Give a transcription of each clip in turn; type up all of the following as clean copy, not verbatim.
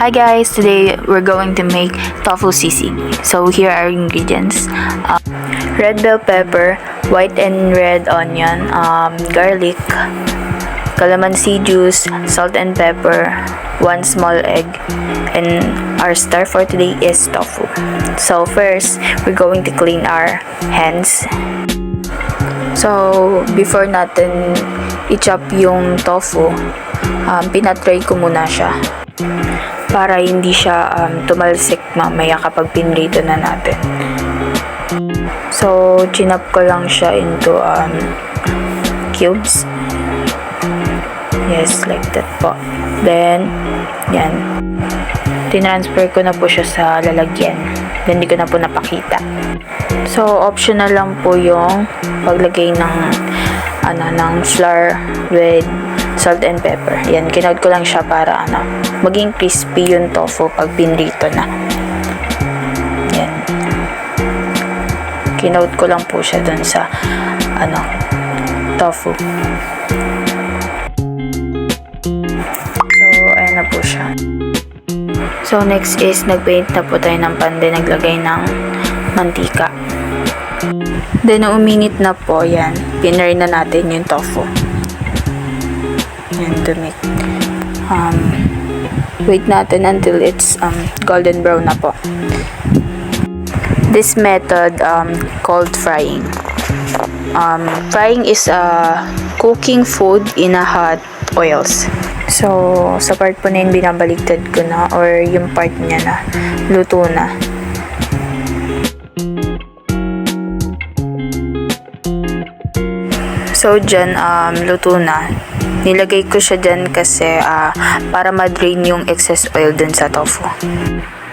Hi guys, today we're going to make tofu sisig. So here are ingredients. Red bell pepper, white and red onion, garlic, calamansi juice, salt and pepper, 1 small egg, and our star for today is tofu. So first, we're going to clean our hands. So before natin i-chop yung tofu, pinatry ko muna siya para hindi siya tumalsik mamaya kapag pinrito na natin. So chinap ko lang siya into cubes. Yes, like that po. Then yan, tinransfer ko na po siya sa lalagyan. Then hindi ko na po napakita. So optional lang po yung paglagay ng ng flour with salt and pepper. Yan, kinout ko lang siya para maging crispy yung tofu pag pinrito na. Yan. Kinout ko lang po siya dun sa tofu. So, ayan na po siya. So, next is nagpaint na po tayo ng pan, then naglagay ng mantika. Then, nung uminit na po, yan, pinray na natin yung tofu. Yan, to make. Wait natin until it's golden brown na po. This method called frying. Frying is cooking food in a hot oils. So, sa part po na yun, binabaliktad ko na, or yung part niya na luto na. So, dyan, luto na. Nilagay ko siya dyan kasi para ma-drain yung excess oil dun sa tofu.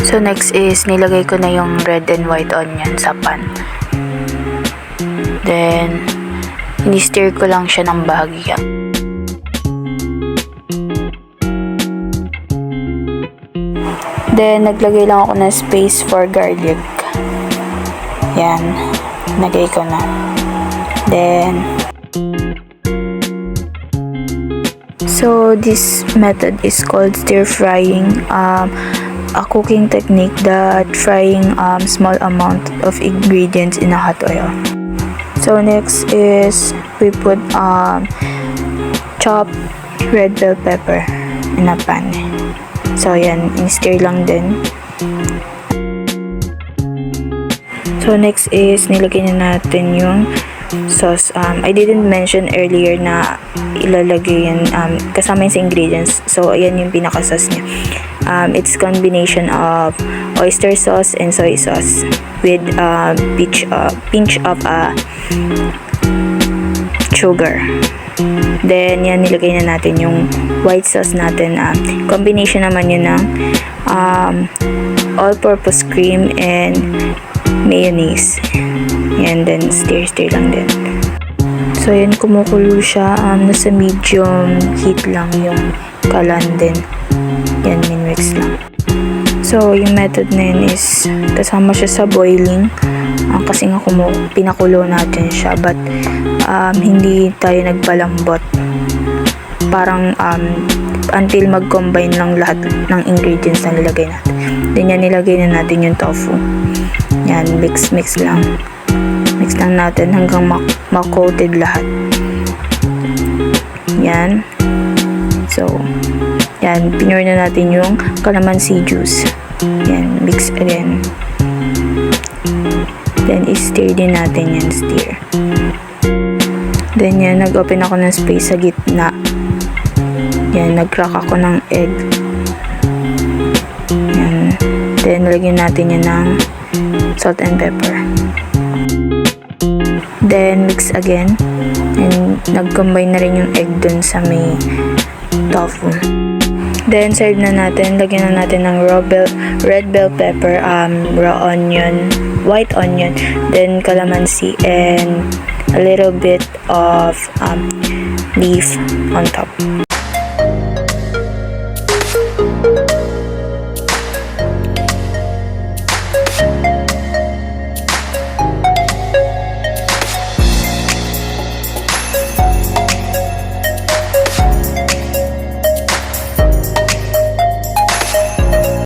So, next is nilagay ko na yung red and white onion sa pan. Then, ini-stir ko lang siya ng bahagya. Then, naglagay lang ako ng space for garlic. Yan. Nagay ko na. Then, so this method is called stir frying, a cooking technique that frying small amount of ingredients in a hot oil. So next is we put chopped red bell pepper in a pan. So yan, in-stir lang din. So next is nilagay na natin yung sauce. I didn't mention earlier na ilalagay yan kasama yung sa ingredients. So ayan yung pinaka-sauce niya. It's combination of oyster sauce and soy sauce with pinch of sugar. Then yan, nilagay na natin yung white sauce natin. Combination naman yun ng all-purpose cream and mayonnaise. Yan, then stir lang din. So yan, kumukulo siya. Nasa medium heat lang yung kalan din. Yan, minmix lang. So yung method na yun is kasama siya sa boiling. Kasi nga pinakulo natin siya, but hindi tayo nagpalambot. Parang until mag-combine lang lahat ng ingredients na nilagay natin. Then yan, nilagay na natin yung tofu. Yan, mix lang. Mix lang natin hanggang ma-coated lahat. Yan. So, yan, pinure na natin yung calamansi juice. Yan, mix again. Then, i-stir din natin yan, stir. Then, yan, nag-open ako ng space sa gitna. Yan, nag-crack ako ng egg. Yan. Then, lagyan natin yan ng salt and pepper. Then, mix again. And, nag-combine na rin yung egg dun sa may tofu. Then, serve na natin. Lagyan na natin ng red bell pepper, raw onion, white onion, then calamansi, and a little bit of leaf on top.